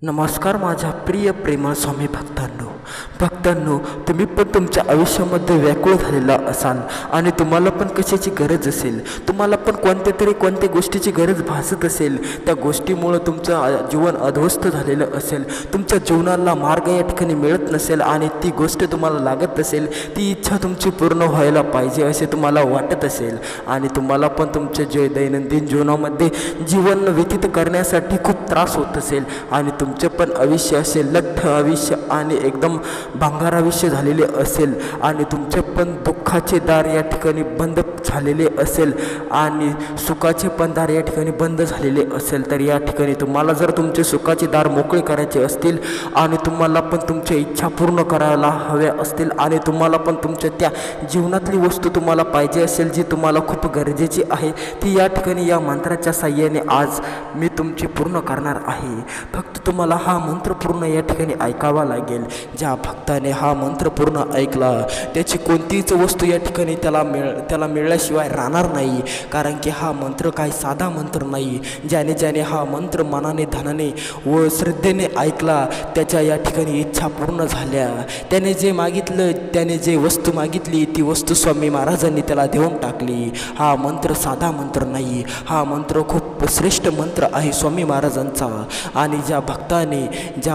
नमस्कार माझ्या प्रिय प्रेमळ स्वामी भक्तांनो, तुम्ही पण तुमच्या आयुष्यामध्ये व्याकुळ झालेला असाल आणि तुम्हाला पण कशाची गरज असेल, तुम्हाला पण कोणत्या गोष्टीची गरज भासत असेल. त्या गोष्टीमुळं तुमचं जीवन अध्वस्त झालेलं असेल, तुमच्या जीवनाला मार्ग या ठिकाणी मिळत नसेल आणि ती गोष्ट तुम्हाला लागत असेल, ती इच्छा तुमची पूर्ण व्हायला पाहिजे असे तुम्हाला वाटत असेल आणि तुम्हाला पण तुमच्या दैनंदिन जीवनामध्ये जीवन व्यतीत करण्यासाठी खूप त्रास होत असेल आणि तुमचे पण आयुष्य असेल लठ्ठ आयुष्य आणि एकदम भंगार आयुष्य झालेले असेल आणि तुमचे पण दुःखाचे दार या ठिकाणी बंद झालेले असेल आणि सुखाचे पण दार या ठिकाणी बंद झालेले असेल, तर या ठिकाणी तुम्हाला जर तुमचे सुखाचे दार मोकळे करायचे असतील आणि तुम्हाला पण तुमच्या इच्छा पूर्ण करायला हव्या असतील आणि तुम्हाला पण तुमच्या त्या जीवनातली वस्तू तुम्हाला पाहिजे असेल जी तुम्हाला खूप गरजेची आहे, ती या ठिकाणी या मंत्राच्या साहाय्याने आज मी तुमची पूर्ण करणार आहे. फक्त तुम्हाला हा मंत्र पूर्ण या ठिकाणी ऐकावा लागेल. ज्या भक्ताने हा मंत्र पूर्ण ऐकला त्याची कोणतीच वस्तू या ठिकाणी त्याला मिळल्याशिवाय राहणार नाही, कारण की हा मंत्र काही साधा मंत्र नाही. ज्याने हा मंत्र मनाने धनाने व श्रद्धेने ऐकला त्याच्या या ठिकाणी इच्छा पूर्ण झाल्या. त्याने जे मागितलं, त्याने जे वस्तू मागितली ती वस्तू स्वामी महाराजांनी त्याला देऊन टाकली. हा मंत्र साधा मंत्र नाही, हा मंत्र खूप श्रेष्ठ मंत्र आहे स्वामी महाराजांचा. आणि ज्या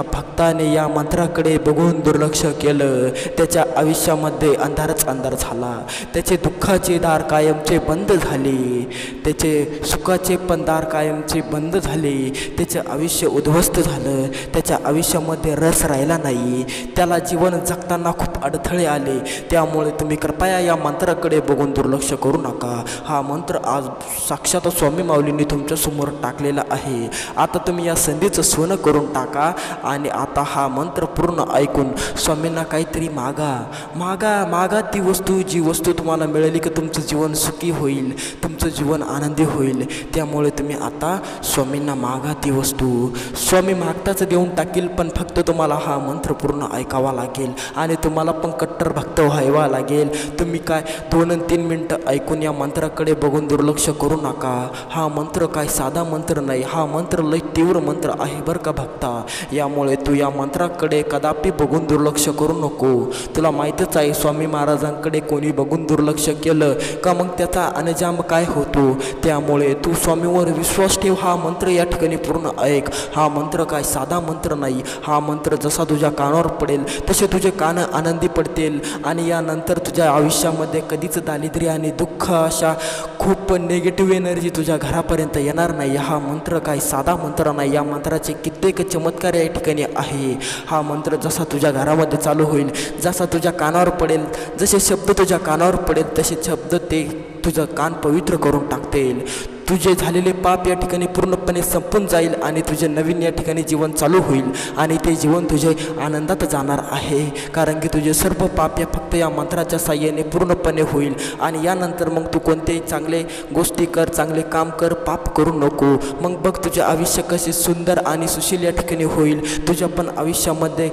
भक्ताने या मंत्राकडे बघून दुर्लक्ष केलं त्याच्या आयुष्यामध्ये अंधारच अंधार झाला. त्याचे दुःखाचे दार कायमचे बंद झाले, त्याचे सुखाचे पण दार कायमचे बंद झाले. त्याचे आयुष्य उद्ध्वस्त झालं, त्याच्या आयुष्यामध्ये रस राहिला नाही, त्याला जीवन जगताना खूप अडथळे आले. त्यामुळे तुम्ही कृपया या मंत्राकडे बघून दुर्लक्ष करू नका. हा मंत्र आज साक्षात स्वामी माऊलींनी तुमच्यासमोर टाकलेला आहे. आता तुम्ही या संधीचं सोनं करून टाका आणि आता हा मंत्र पूर्ण ऐकून स्वामींना काहीतरी मागा ती वस्तू, जी वस्तू तुम्हाला मिळाली की तुमचं जीवन सुखी होईल, तुमचं जीवन आनंदी होईल. त्यामुळे तुम्ही आता स्वामींना मागा ती वस्तू. स्वामी मागताच देऊन टाकील, पण फक्त तुम्हाला हा मंत्र पूर्ण ऐकावा लागेल आणि तुम्हाला पण कट्टर भक्त व्हावा लागेल. तुम्ही काय 2-3 मिनटं ऐकून या मंत्राकडे बघून दुर्लक्ष करू नका. हा मंत्र काय साधा मंत्र नाही, हा मंत्र लय तीव्र मंत्र आहे बरं का भक्ता. यामुळे तू या मंत्राकडे कदापि बघून दुर्लक्ष करू नको. तुला माहीतच आहे स्वामी महाराजांकडे कोणी बघून दुर्लक्ष केलं का मग त्याचा अंजाम काय होतो. त्यामुळे तू स्वामीवर विश्वास ठेव. हा मंत्र या ठिकाणी पूर्ण ऐक. हा मंत्र काय साधा मंत्र नाही. हा मंत्र जसा तुझ्या कानावर पडेल तसे तुझे कान आनंदी पडतील आणि यानंतर तुझ्या आयुष्यामध्ये कधीच दारिद्र्य आणि दुःख अशा खूप निगेटिव्ह एनर्जी तुझ्या घरापर्यंत येणार नाही. हा मंत्र काय साधा मंत्र नाही, या मंत्राचे कित्येक चमत्कार या ठिकाणी आहे. हा मंत्र जसा तुझ्या घरामध्ये चालू होईल, जसा तुझ्या कानावर पडेल, जसे शब्द तुझ्या कानावर पडेल तसे शब्द ते तुझं कान पवित्र करून टाकतील. तुझे झालेले पाप या ठिकाणी पूर्णपणे संपून जाईल आणि तुझे नवीन या ठिकाणी जीवन चालू होईल आणि ते जीवन तुझे आनंदात जाणार आहे, कारण की तुझे सर्व पाप या फक्त या मंत्राच्या साहाय्याने पूर्णपणे होईल. आणि यानंतर मग तू कोणतेही चांगले गोष्टी कर, चांगले काम कर, पाप करू नको. मग बघ तुझे आयुष्य कसे सुंदर आणि सुशील या ठिकाणी होईल. तुझ्या पण आयुष्यामध्ये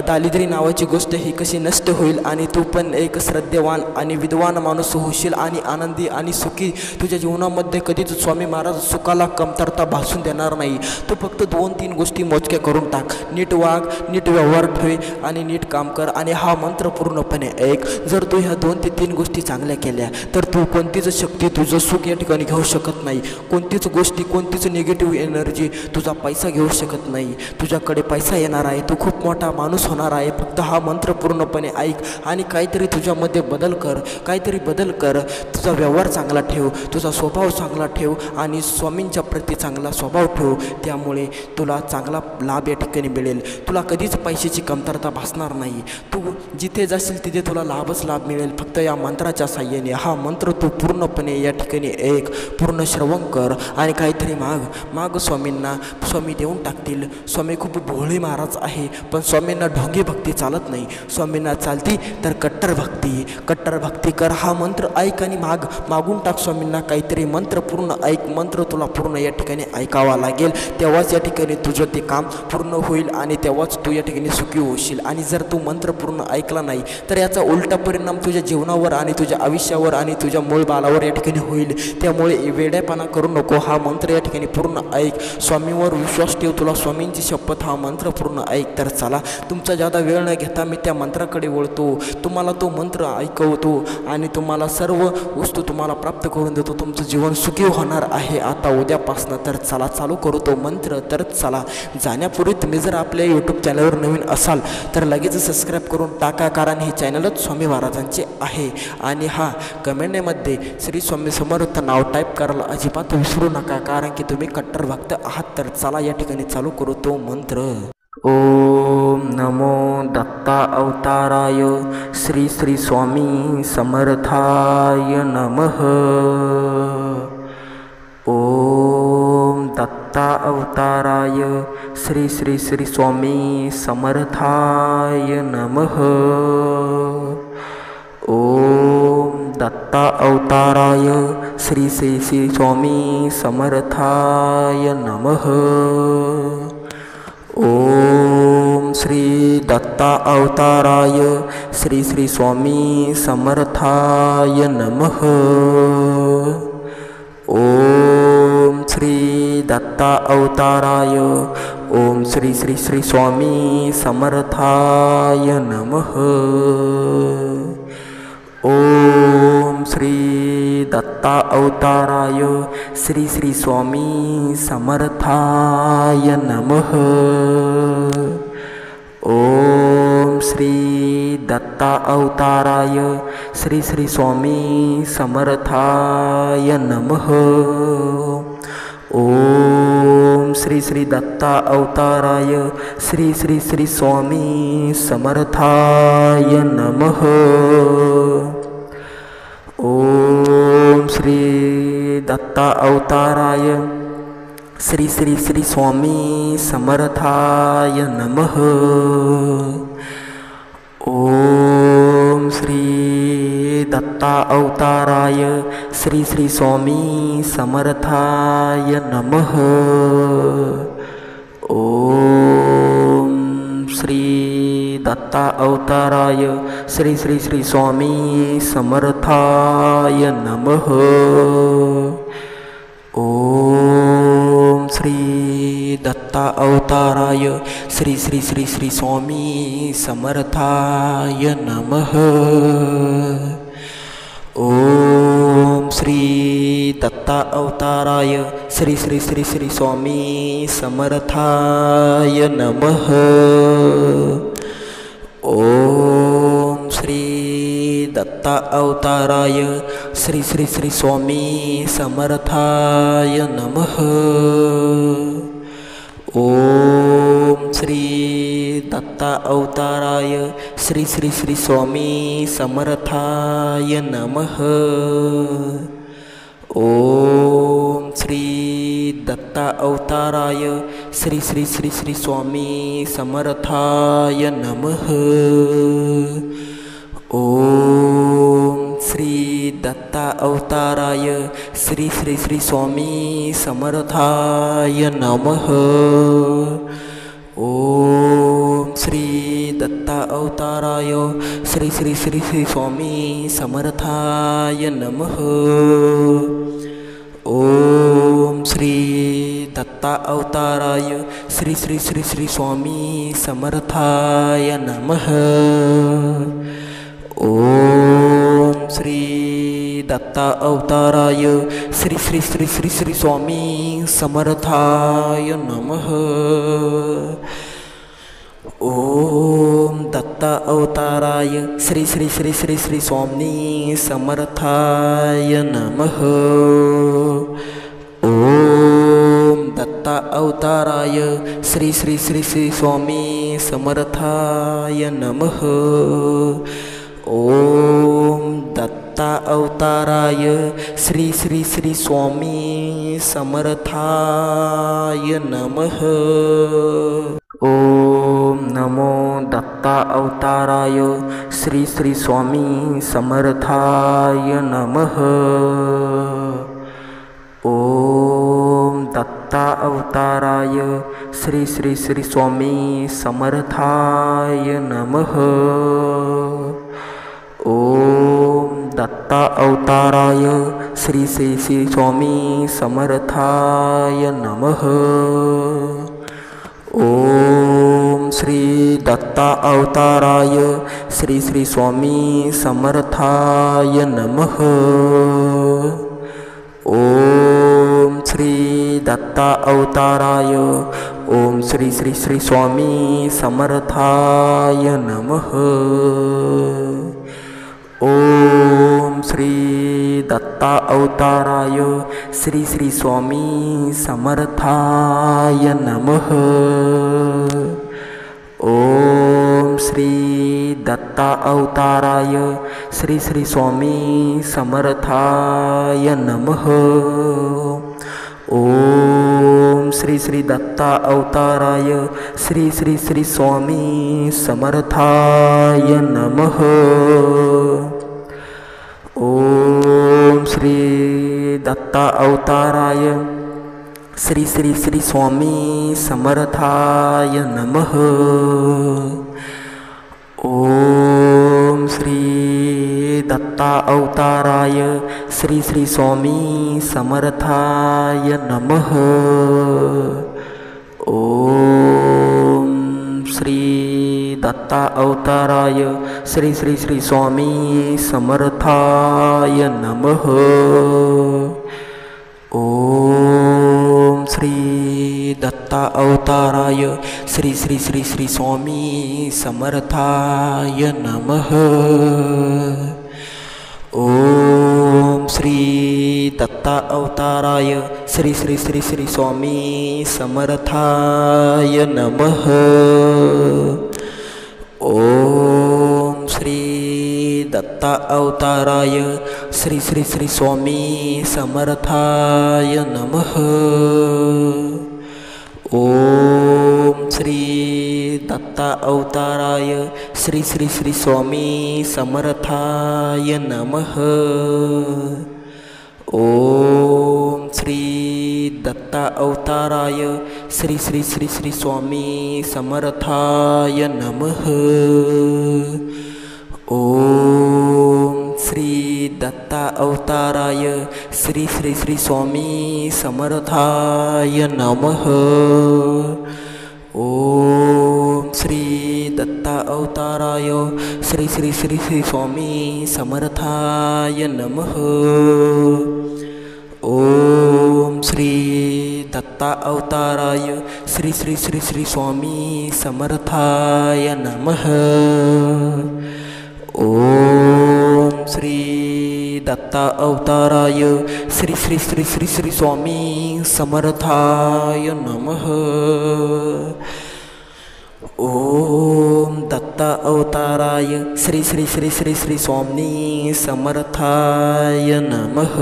दारिद्र्य नावाची गोष्ट ही कशी नष्ट होईल आणि तू पण एक श्रद्धेवान आणि विद्वान माणूस होशील आणि आनंदी आणि सुखी. तुझ्या जीवनामध्ये कधीच स्वामी महाराज सुखाला कमतरता भासून देणार नाही. तू फक्त 2-3 गोष्टी मोजक्या करून टाक. नीट वाग, नीट व्यवहार ठेव आणि नीट काम कर आणि हा मंत्र पूर्णपणे ऐक. जर तू ह्या 2 ते 3 गोष्टी चांगल्या केल्या तर तू कोणतीच शक्ती तुझं सुख या ठिकाणी घेऊ शकत नाही. कोणतीच गोष्टी, कोणतीच निगेटिव्ह एनर्जी तुझा पैसा घेऊ शकत नाही. तुझ्याकडे पैसा येणार आहे, तू खूप मोठा माणूस होणार आहे. फक्त हा मंत्र पूर्णपणे ऐक आणि काहीतरी तुझ्यामध्ये बदल कर. तुझा व्यवहार चांगला ठेव, तुझा स्वभाव चांगला ठेव आणि स्वामींच्या प्रती चांगला स्वभाव ठेव. त्यामुळे तुला चांगला लाभ या ठिकाणी मिळेल. तुला कधीच पैशाची कमतरता भासणार नाही. तू जिथे जाशील तिथे तुला लाभ मिळेल फक्त या मंत्राच्या साहाय्याने. हा मंत्र तू पूर्णपणे या ठिकाणी ऐक, पूर्ण श्रवण कर आणि काहीतरी माग स्वामींना. स्वामी देऊन टाकतील. स्वामी खूप भोळे महाराज आहे, पण स्वामींना ढोंगी भक्ती चालत नाही. स्वामींना चालती तर कट्टर भक्ती कर. हा मंत्र ऐक आणि मागून टाक स्वामींना काहीतरी. मंत्र पूर्ण ऐक, मंत्र तुला पूर्ण या ठिकाणी ऐकावा लागेल. तेव्हाच या ठिकाणी तुझं ते काम पूर्ण होईल आणि तेव्हाच तू या ठिकाणी सुखी होशील. आणि जर तू मंत्र पूर्ण ऐकला नाही तर याचा उलटा परिणाम तुझ्या जीवनावर आणि तुझ्या आयुष्यावर आणि तुझ्या मूळ बालावर या ठिकाणी होईल. त्यामुळे वेड्यापणा करू नको. हा मंत्र या ठिकाणी पूर्ण ऐक. स्वामीवर विश्वास ठेव. तुला स्वामींची शपथ, हा मंत्र पूर्ण ऐक. तर चला, तुमचा जादा वेळ न घेता मी त्या मंत्राकडे वळतो. तुम्हाला तो मंत्र ऐकवतो आणि तुम्हाला सर्व वस्तू तुम्हाला प्राप्त करून देतो. तुमचं जीवन सुखी होणार आहे आता उद्यापासनं. तर चला चालू करू तो मंत्र. तर चला, जाण्यापूर्वी तुम्ही जर आपल्या यूट्यूब चॅनलवर नवीन असाल तर लगेच सबस्क्राईब करून टाका, कारण हे चॅनलच स्वामी महाराजांचे आहे. आणि हा कमेंटमध्ये श्री स्वामी समर्थ नाव टाईप करायला अजिबात विसरू नका, कारण की तुम्ही कट्टर भक्त आहात. तर चला या ठिकाणी चालू करू तो मंत्र. ओम नमो दत्ता अवताराय श्री श्री स्वामी समर्थाय नमः. ओम दत्ता अवताराय श्री श्री श्री स्वामी समर्थाय नमः. ओम दत्ता अवताराय श्री श्री श्री स्वामी समर्थाय नमः. ओम श्री दत्ता अवताराय श्री श्री स्वामी समर्थाय नमः. ओम श्री दत्ता अवताराय ओम श्री श्री श्री स्वामी समर्थाय नमः. ओम श्री दत्ता अवताराय श्री श्री स्वामी समर्थाय नमः. ओम श्री दत्ता अवताराय श्री श्री स्वामी समर्थाय नमः. ओम श्री श्री दत्ता अवताराय श्री श्री श्री स्वामी समर्थाय नमः. ओम श्री दत्ता अवताराय श्री श्री श्री स्वामी समर्थाय नमः. ओम श्री दत्ता अवताराय श्री श्री स्वामी समर्थाय नमः. ओम श्री दत्ता अवताराय श्री श्री श्री स्वामी समर्थाय नमः. ओम श्री दत्ता अवताराय श्री श्री श्री श्री स्वामी समर्थाय नमः. ओम श्री दत्ता अवताराय श्री श्री श्री श्री स्वामी समर्थाय नमः. ओम श्री दत्ता अवताराय श्री श्री श्री स्वामी समर्थाय नमः. ओम श्री दत्ता अवताराय श्री श्री श्री स्वामी समर्थाय नमः. ओम श्री दत्ता अवताराय श्री श्री श्री श्री स्वामी समर्थाय नमः. ओम श्री दत्ता अवताराय श्री श्री श्री स्वामी समर्थाय नमः. ओम श्री दत्ता अवताराय श्री श्री श्री श्री स्वामी समर्थाय नमः. ओम श्री दत्ता अवताराय श्री श्री श्री श्री स्वामी समर्थाय नमः. ओम श्री दत्ता अवताराय श्री श्री श्री श्री श्री स्वामी समर्थाय नमः. ओम दत्ता अवताराय श्री श्री श्री श्री श्री स्वामी समर्थाय नमः. ओम दत्ता अवताराय श्री श्री श्री श्री स्वामी समर्थाय नमः. ओम दत्ता अवताराय श्री श्री श्री स्वामी समर्थाय नमः. ओम नमो दत्ता अवताराय श्री श्री स्वामी समर्थाय नमः. ओम दत्ता अवताराय श्री श्री श्री स्वामी समर्थाय नमः. ओम दत्ता अवताराय श्री श्री श्री स्वामी समर्थाय नमः। ओम श्री दत्ता अवताराय श्री श्री स्वामी समर्थाय नमः। ओम श्री दत्ता अवताराय ओम श्री श्री श्री स्वामी समर्थाय नमः। ओम श्री दत्ता अवताराय श्री श्री स्वामी समर्थाय नमः। ओम श्री दत्ता अवताराय श्री श्री स्वामी समर्थाय नमः। ओम श्री श्री दत्ता अवताराय श्री श्री श्री स्वामी समर्थाय नमः। ओम श्री दत्ता अवताराय श्री श्री श्री स्वामी समर्थाय नमः। ओम श्री दत्ता अवताराय श्री श्री स्वामी समर्थाय नमः। ओम श्री दत्ता अवताराय श्री श्री श्री स्वामी समर्थाय नमः। ओम श्री दत्ता अवताराय श्री श्री श्री श्री स्वामी समर्थाय नमः। ओम श्री दत्ता अवताराय श्री श्री श्री श्री स्वामी समर्थाय नमः। ओम श्री दत्ता अवताराय श्री श्री श्री स्वामी समर्थाय नमः। ओम श्री दत्ता अवताराय श्री श्री श्री स्वामी समर्थाय नमः। ओम श्री दत्ता अवताराय श्री श्री श्री श्री स्वामी समर्थाय नमः। ओम श्री दत्ता अवताराय श्री श्री श्री स्वामी समर्थाय नमः। ओम श्री दत्ता अवताराय श्री श्री श्री श्री स्वामी समर्थाय नमः। ओम श्री दत्ता अवताराय श्री श्री श्री श्री स्वामी समर्थाय नमः। ओम श्री दत्ता अवताराय श्री श्री श्री श्री श्री स्वामी समर्थाय नमः। ओम दत्ता अवताराय श्री श्री श्री श्री श्री स्वामी समर्थाय नमः।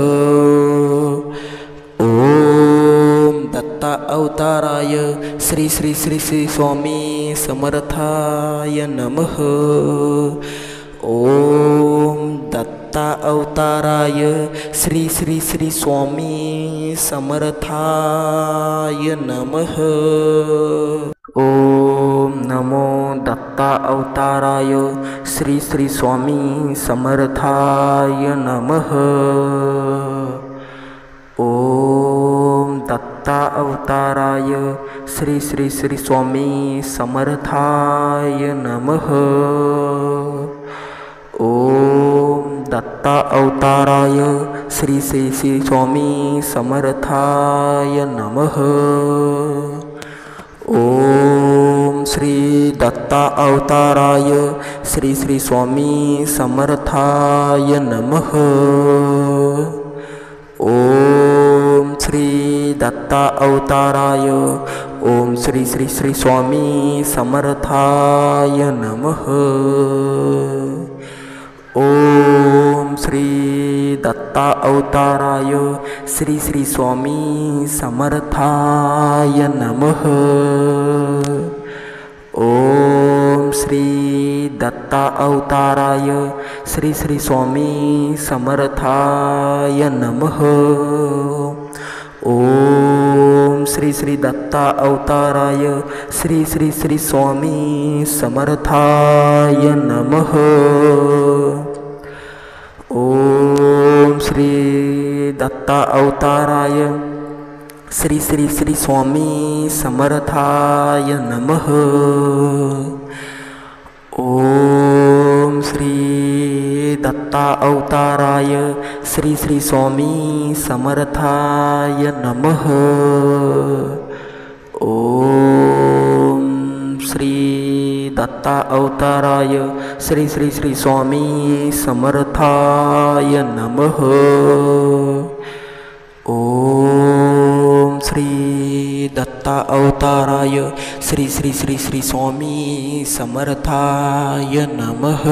ओम दत्ता अवताराय श्री श्री श्री श्री स्वामी समर्थाय नमः। ओम दत्ता अवताराय श्री श्री श्री स्वामी समर्थाय नमः। ओम नमो दत्ता अवताराय श्री श्री स्वामी समर्थाय नमः। ओम दत्ता अवताराय श्री श्री श्री स्वामी समर्थाय नमः। ओम दत्ता अवताराय श्री श्री श्री स्वामी समर्थाय नमः। ओम श्री दत्ता अवताराय श्री श्री स्वामी समर्थाय नमः। ओम श्री दत्ता अवताराय ओम श्री श्री श्री स्वामी समर्थाय नमः। ओम श्री दत्ता अवताराय श्री श्री स्वामी समर्थाय नमः। ओम श्री दत्ता अवताराय श्री श्री स्वामी समर्थाय नमः। ओम श्री श्री दत्ता अवताराय श्री श्री श्री स्वामी समर्थाय नमः। दत्ता अवताराय श्री श्री श्री स्वामी समर्थाय नमः। ओम श्री दत्ता अवताराय श्री श्री स्वामी समर्थाय नमः। ओम श्री दत्ता अवताराय श्री श्री श्री स्वामी समर्थाय नमः। ओम श्री दत्ता अवताराय श्री श्री श्री श्री स्वामी समर्थाय नमः।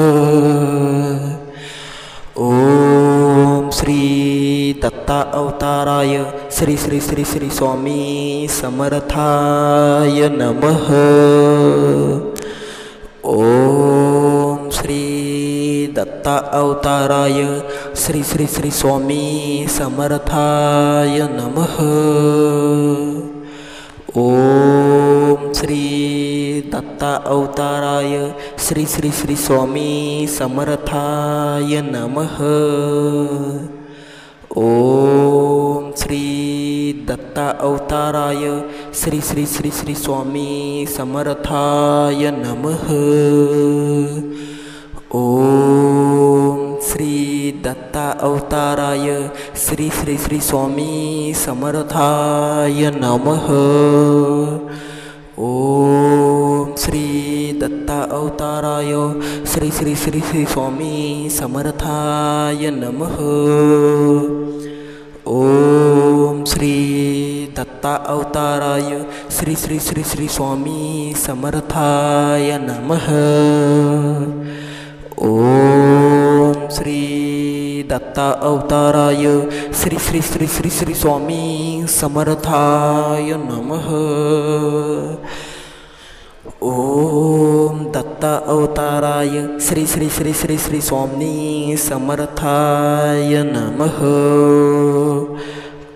ओम श्री दत्ता अवताराय श्री श्री श्री श्री स्वामी समर्थाय नमः। ओम श्री दत्ता अवताराय श्री श्री श्री स्वामी समर्थाय नमः। ओम श्री दत्ता अवताराय श्री श्री श्री स्वामी समर्थाय नमः। ओम श्री दत्ता अवताराय श्री श्री श्री श्री स्वामी समर्थाय नमः। ओम श्री दत्ता अवताराय श्री श्री श्री स्वामी समर्थाय नमः। ओम श्री दत्ता अवताराय श्री श्री श्री श्री स्वामी समर्थाय नमः। ओम श्री दत्ता अवताराय श्री श्री श्री श्री स्वामी समर्थाय नमः। ओम श्री दत्ता अवताराय श्री श्री श्री श्री श्री स्वामी समर्थाय नमः। ओम दत्ता अवताराय श्री श्री श्री श्री श्री स्वामी समर्थाय नमः।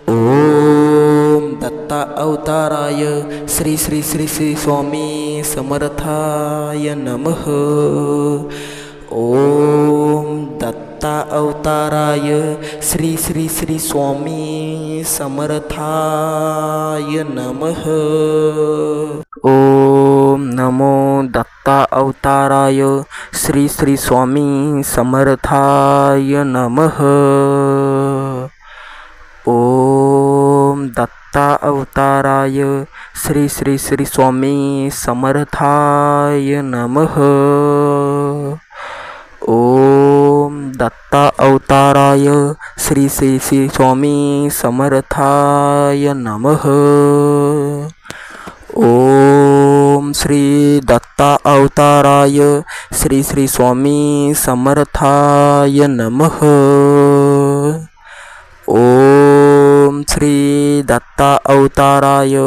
ओम दत्ता अवताराय श्री श्री श्री श्री स्वामी समर्थाय नमः। ओम दत्ता अवताराय श्री श्री श्री स्वामी समर्थाय नमः। ओम नमो दत्ता अवताराय श्री श्री स्वामी समर्थाय नमः। ओम दत्ता अवताराय श्री श्री श्री स्वामी समर्थाय नमः। ओम दत्ता अवताराय श्री श्री श्री स्वामी समर्थाय नमः। ओम श्री दत्ता अवताराय श्री श्री स्वामी समर्थाय नमः। ओम श्री दत्ता अवताराय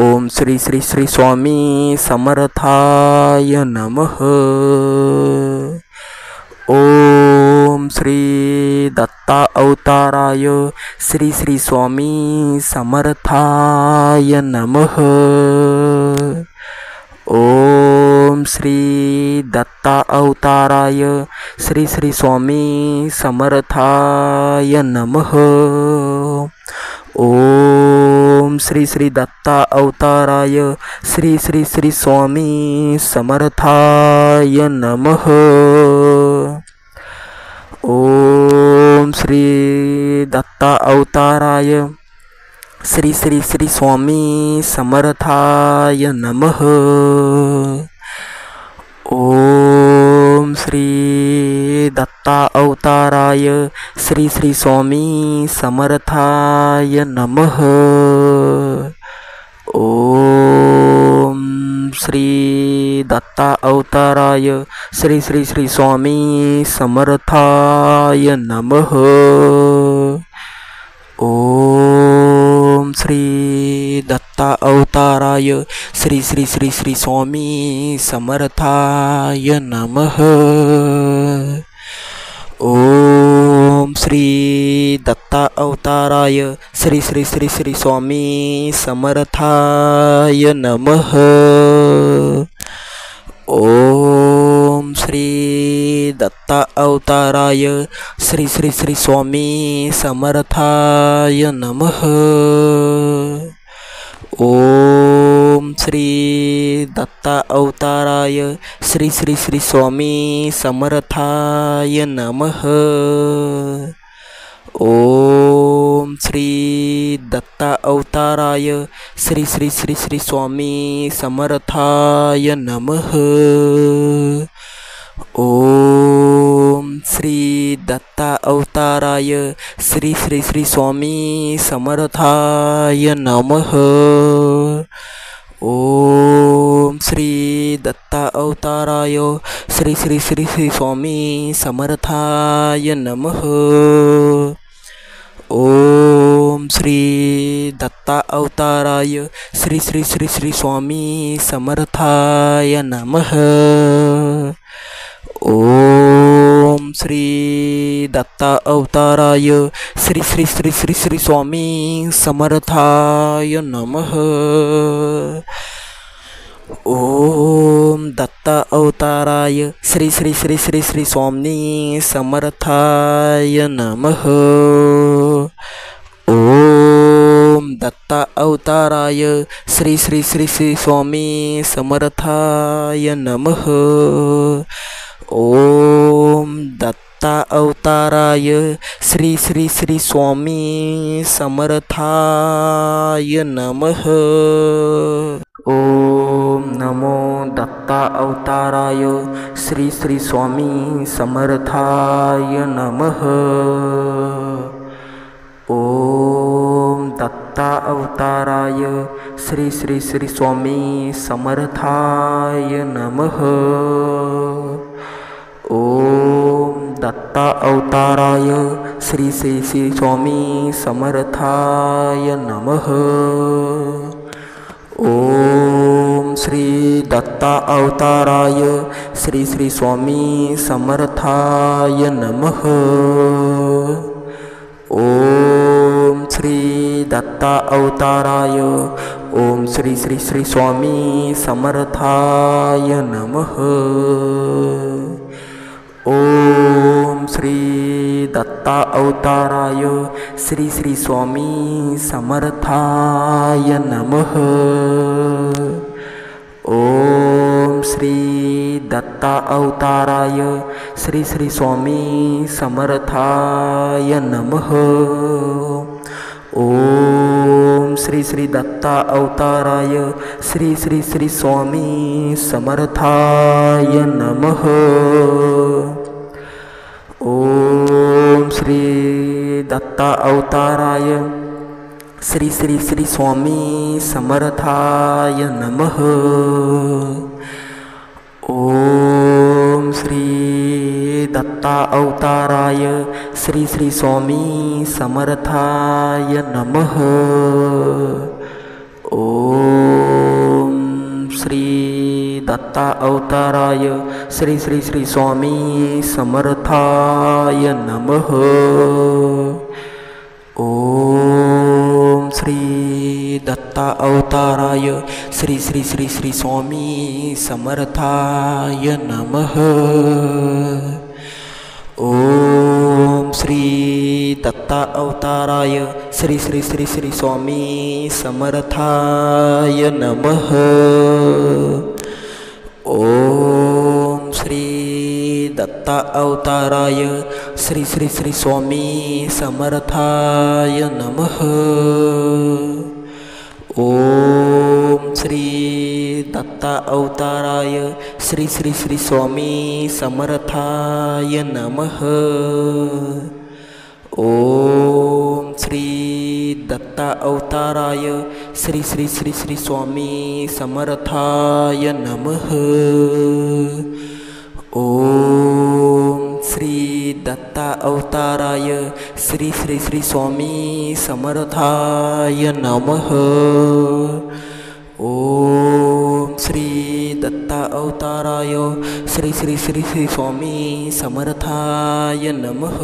ओम श्री श्री श्री स्वामी समर्थाय नमः। ओम श्री दत्ता अवताराय श्री श्री स्वामी समर्थाय नमः। ओम श्री दत्ता अवताराय श्री श्री स्वामी समर्थाय नमः। ओम श्री श्री दत्ता अवताराय श्री श्री श्री स्वामी समर्थाय नमः। ओम श्री दत्ता अवताराय श्री श्री श्री स्वामी समर्थाय नमः। ओम श्री दत्ता अवताराय श्री श्री स्वामी समर्थाय नमः। ओम श्री दत्ता अवताराय श्री श्री श्री स्वामी समर्थाय नमः। ओम श्री दत्ता अवताराय श्री श्री श्री श्री स्वामी समर्थाय नमः। ओम श्री दत्ता अवताराय श्री श्री श्री श्री स्वामी समर्थाय नमः। ओम श्री दत्ता अवताराय श्री श्री श्री स्वामी समर्थाय नमः। ओम श्री दत्ता अवताराय श्री श्री श्री स्वामी समर्थाय नमः। ओम श्री दत्ता अवताराय श्री श्री श्री श्री स्वामी समर्थाय नमः। ओम श्री दत्ता अवताराय श्री श्री श्री स्वामी समर्थाय नमः। ओम श्री दत्ता अवताराय श्री श्री श्री श्री स्वामी समर्थाय नमः। ओम श्री दत्ता अवताराय श्री श्री श्री श्री स्वामी समर्थाय नमः। ओम श्री दत्ता अवताराय श्री श्री श्री श्री श्री स्वामी समर्थाय नमः। ओम दत्ता अवताराय श्री श्री श्री श्री श्री स्वामी समर्थाय नमः। ओम दत्ता अवताराय श्री श्री श्री श्री स्वामी समर्थाय नमः। ओम दत्ता अवताराय श्री श्री श्री स्वामी समर्थाय नमः। ओम नमो दत्ता अवताराय श्री श्री स्वामी समर्थाय नमः। ओम दत्ता अवताराय श्री श्री श्री स्वामी समर्थाय नमः। ओम दत्ता अवताराय श्री श्री श्री स्वामी समर्थाय नमः। ओम श्री दत्ता अवताराय श्री श्री स्वामी समर्थाय नमः। ओम श्री दत्ता अवताराय ओम श्री श्री श्री स्वामी समर्थाय नमः। ओम श्री दत्ता अवताराय श्री श्री स्वामी समर्थाय नमः। ओम श्री दत्ता अवताराय श्री श्री स्वामी समर्थाय नमः। ओम श्री श्री दत्ता अवताराय श्री श्री श्री स्वामी समर्थाय नमः। ओम श्री दत्ता अवताराय श्री श्री श्री स्वामी समर्थाय नमः। ओम श्री दत्ता अवताराय श्री श्री स्वामी समर्थाय नमः। ओम श्री दत्ता अवताराय श्री श्री श्री स्वामी समर्थाय नमः। ओम श्री दत्ता अवताराय श्री श्री श्री श्री स्वामी समर्थाय नमः। ओम श्री दत्ता अवताराय श्री श्री श्री श्री स्वामी समर्थाय नमः। ओम श्री दत्ता अवताराय श्री श्री श्री स्वामी समर्थाय नमः। ओम श्री दत्ता अवताराय श्री श्री श्री स्वामी समर्थाय नमः। ओम श्री दत्ता अवताराय श्री श्री श्री श्री स्वामी समर्थाय नमः। ओम श्री दत्ता अवताराय श्री श्री श्री स्वामी समर्थाय नमः। ओम श्री दत्ता अवताराय श्री श्री श्री श्री स्वामी समर्थाय नमः।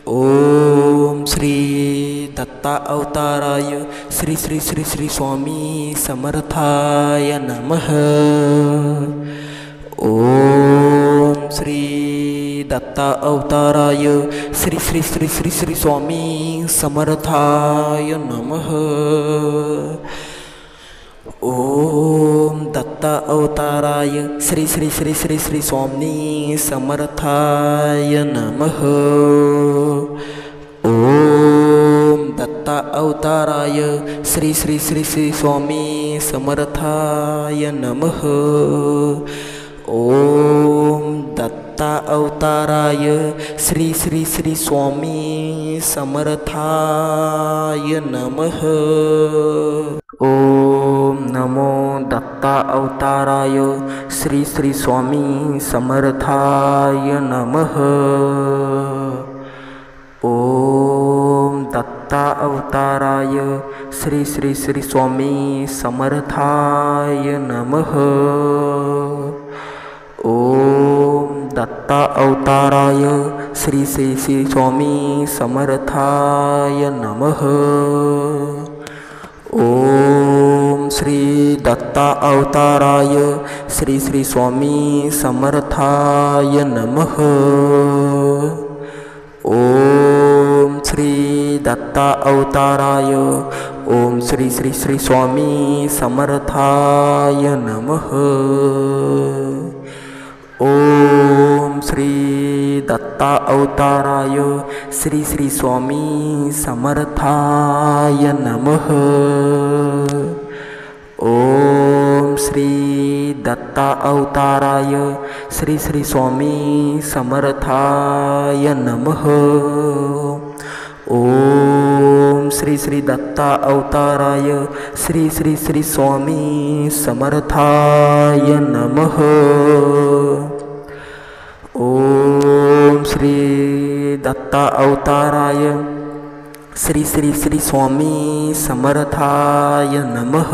ओम श्री दत्ता अवताराय श्री श्री श्री श्री स्वामी समर्थाय नमः। ओम श्री दत्ता अवताराय श्री श्री श्री श्री श्री स्वामी समर्थाय नमः। ओम दत्ता अवताराय श्री श्री श्री श्री श्री स्वामी समर्थाय नमः। ओम दत्ता अवताराय श्री श्री श्री श्री स्वामी समर्थाय नमः। ओम दत्ता अवताराय श्री श्री श्री स्वामी समर्थाय नमः। ओम नमो दत्ता अवताराय श्री श्री स्वामी समर्थाय नमः। ओम दत्ता अवताराय श्री श्री श्री स्वामी समर्थाय नमः। ओम दत्ता अवताराय श्री श्री श्री स्वामी समर्थाय नमः। ओम श्री दत्ता अवताराय श्री श्री स्वामी समर्थाय नमः। ओम श्री दत्ता अवताराय ओम श्री श्री श्री स्वामी समर्थाय नमः। ओम श्री दत्ता अवताराय श्री श्री स्वामी समर्थाय नमः। ओम श्री दत्ता अवताराय श्री श्री स्वामी समर्थाय नमः। ओम श्री श्री दत्ता अवताराय श्री श्री श्री स्वामी समर्थाय नमः। ओम श्री दत्ता अवताराय श्री श्री श्री स्वामी समर्थाय नमः।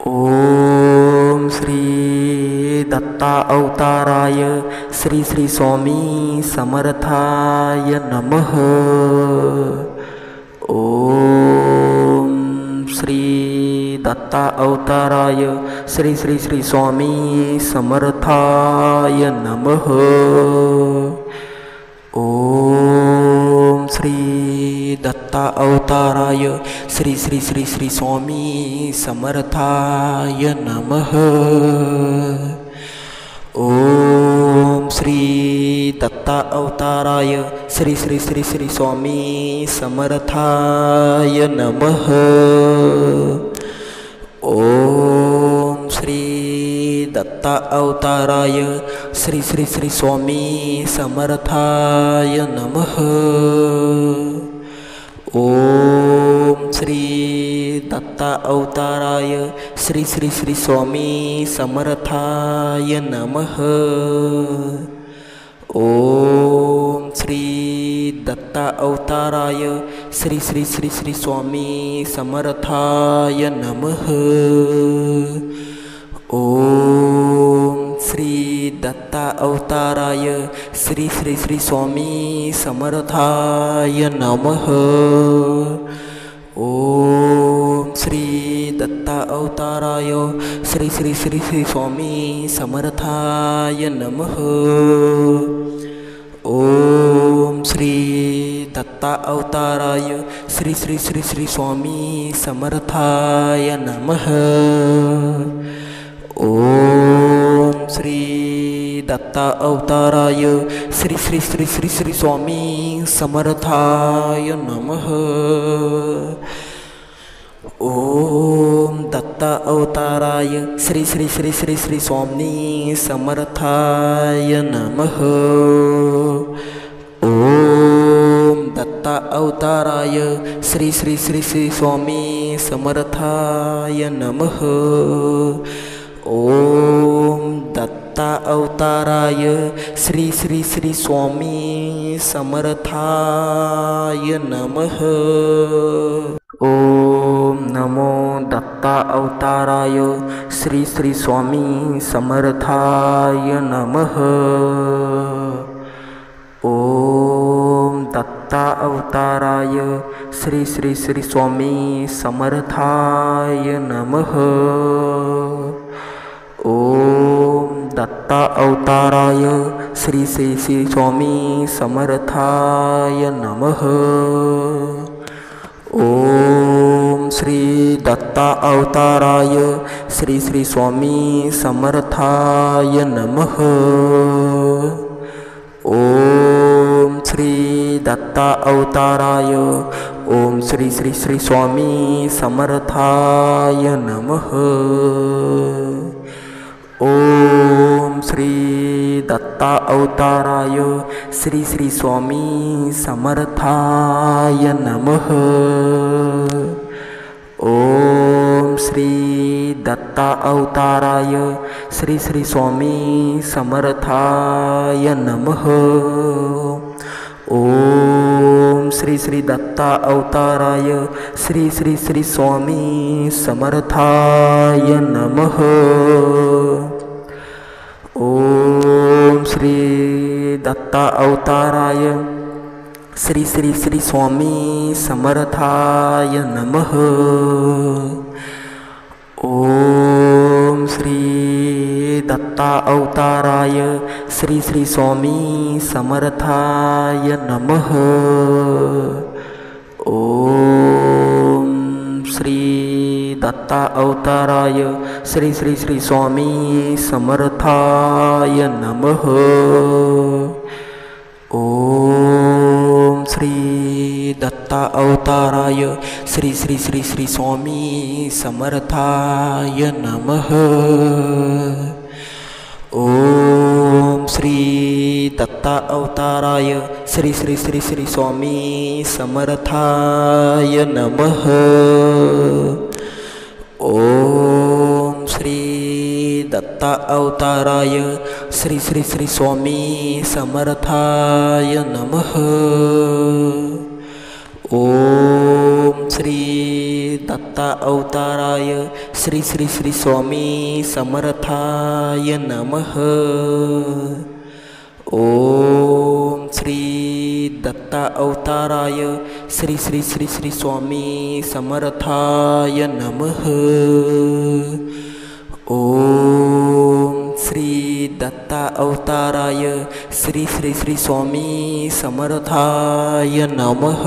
ओम श्री दत्ता अवताराय श्री श्री स्वामी समर्थाय नमः। ओम श्री दत्ता अवताराय श्री श्री श्री स्वामी समर्थाय नमः। ओम श्री दत्ता अवताराय श्री श्री श्री श्री स्वामी समर्थाय नमः। ओम श्री दत्ता अवताराय श्री श्री श्री श्री स्वामी समर्थाय नमः। ओम श्री दत्ता अवताराय श्री श्री श्री स्वामी समर्थाय नमः। ओम श्री दत्ता अवताराय श्री श्री श्री स्वामी समर्थाय नमः। ओम श्री दत्ता अवताराय श्री श्री श्री श्री स्वामी समर्थाय नमः। ओम श्री दत्ता अवताराय श्री श्री श्री स्वामी समर्थाय नमः। ओम श्री दत्ता अवताराय श्री श्री श्री श्री स्वामी समर्थाय नमः। ओम श्री दत्ता अवताराय श्री श्री श्री श्री स्वामी समर्थाय नमः। ओम श्री दत्ता अवताराय श्री श्री श्री श्री श्री स्वामी समर्थाय नमः। ओम दत्ता अवताराय श्री श्री श्री श्री श्री स्वामी समर्थाय नमः। ओम दत्ता अवताराय श्री श्री श्री श्री स्वामी समर्थाय नमः। ओम दत्ता अवताराय श्री श्री श्री स्वामी समर्थाय नमः। ओम नमो दत्ता अवताराय श्री श्री स्वामी समर्थाय नमः। ओम दत्ता अवताराय श्री श्री श्री स्वामी समर्थाय नमः। ओम दत्ता अवताराय श्री श्री श्री स्वामी समर्थाय नमः। ओम श्री दत्ता अवताराय श्री श्री स्वामी समर्थाय नमः। ओम श्री दत्ता अवताराय ओम श्री श्री श्री स्वामी समर्थाय नमः। ओम श्री दत्ता अवताराय श्री श्री स्वामी समर्थाय नमः। ओम श्री दत्ता अवताराय श्री श्री स्वामी समर्थाय नमः। ओम श्री श्री दत्ता अवताराय श्री श्री श्री स्वामी समर्थाय नमः। ओम श्री दत्ता अवताराय श्री श्री श्री स्वामी समर्थाय नमः। ओम श्री दत्ता अवताराय श्री श्री स्वामी समर्थाय नमः। ओम श्री दत्ता अवताराय श्री श्री श्री स्वामी समर्थाय नमः। ओम श्री दत्ता अवताराय श्री श्री श्री श्री स्वामी समर्थाय नमः। ओम श्री दत्ता अवताराय श्री श्री श्री श्री स्वामी समर्थाय नमः। ओम श्री दत्ता अवताराय श्री श्री श्री स्वामी समर्थाय नमः। ओम श्री दत्ता अवताराय श्री श्री श्री स्वामी समर्थाय नमः। ओम श्री दत्ता अवताराय श्री श्री श्री श्री स्वामी समर्थाय नमः। ओम श्री दत्ता अवताराय श्री श्री श्री स्वामी समर्थाय नमः।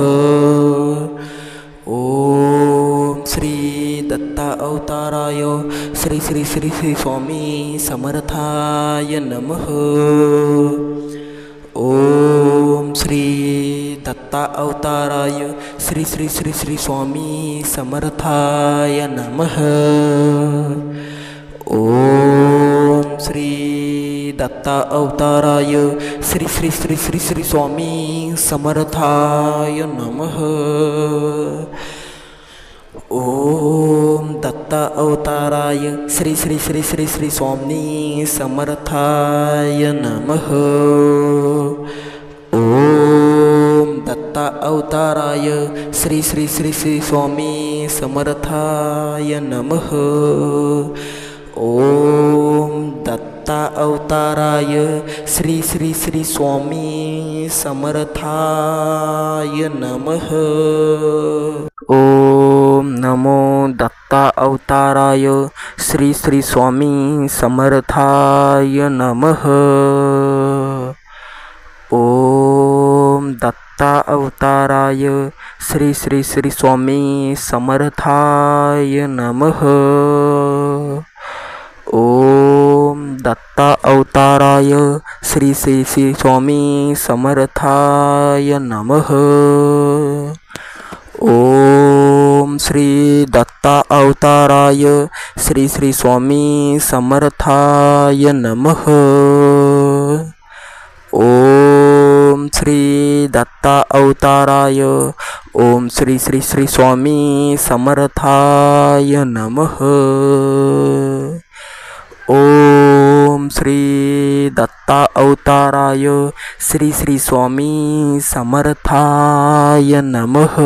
ओम श्री दत्ता अवताराय श्री श्री श्री श्री स्वामी समर्थाय नमः। ओम श्री दत्ता अवताराय श्री श्री श्री श्री स्वामी समर्थाय नमः। ओम श्री दत्ता अवताराय श्री श्री श्री श्री श्री स्वामी समर्थाय नमः। ओम दत्ता अवताराय श्री श्री श्री श्री श्री स्वामी समर्थाय नमः। ओम दत्ता अवताराय श्री श्री श्री श्री स्वामी समर्थाय नमः। ओम दत्ता अवताराय श्री श्री श्री स्वामी समर्थाय नमः। ओम नमो दत्ता अवताराय श्री श्री स्वामी समर्थाय नमः। ओम दत्ता अवताराय श्री श्री श्री स्वामी समर्थाय नमः। ओम दत्ता अवताराय श्री श्री श्री स्वामी समर्थाय नमः। ओम श्री दत्ता अवताराय श्री श्री स्वामी समर्थाय नमः। ओम श्री दत्ता अवताराय ओम श्री श्री श्री स्वामी समर्थाय नमः। ओम श्री दत्ता अवताराय श्री श्री स्वामी समर्थाय नमः।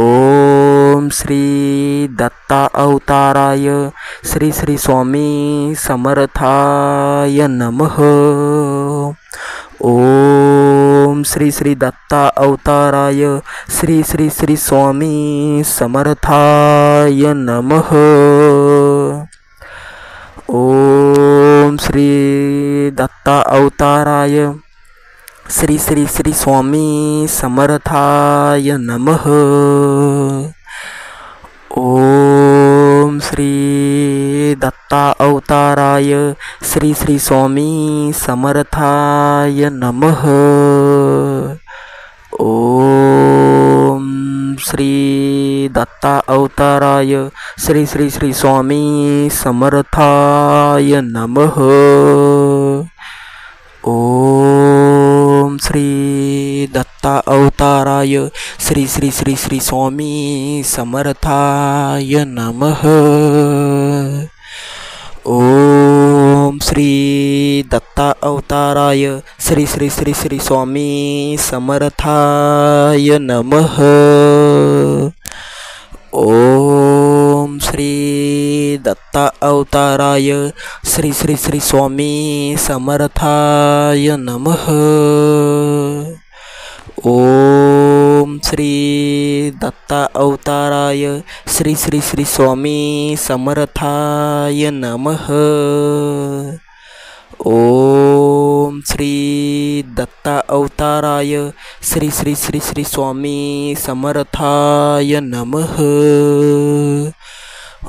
ओम श्री दत्ता अवताराय श्री श्री स्वामी समर्थाय नमः। ओम श्री दत्ता अवताराय श्री श्री स्वामी समर्थाय नमः। ओम श्री दत्ता अवताराय श्री श्री श्री स्वामी समर्थाय नमः। ओम श्री दत्ता अवताराय श्री श्री स्वामी समर्थाय नमः। ओम श्री दत्ता अवताराय श्री श्री श्री स्वामी समर्थाय नमः। ओम श्री दत्ता अवताराय श्री श्री श्री श्री स्वामी समर्थाय नमः। ओम श्री दत्ता अवताराय श्री श्री श्री श्री स्वामी समर्थाय नमः। ओम श्री दत्ता अवताराय श्री श्री श्री स्वामी समर्थाय नमः। ओम श्री दत्ता अवताराय श्री श्री श्री स्वामी समर्थाय नमः। ओम श्री दत्ता अवताराय श्री श्री श्री श्री स्वामी समर्थाय नमः।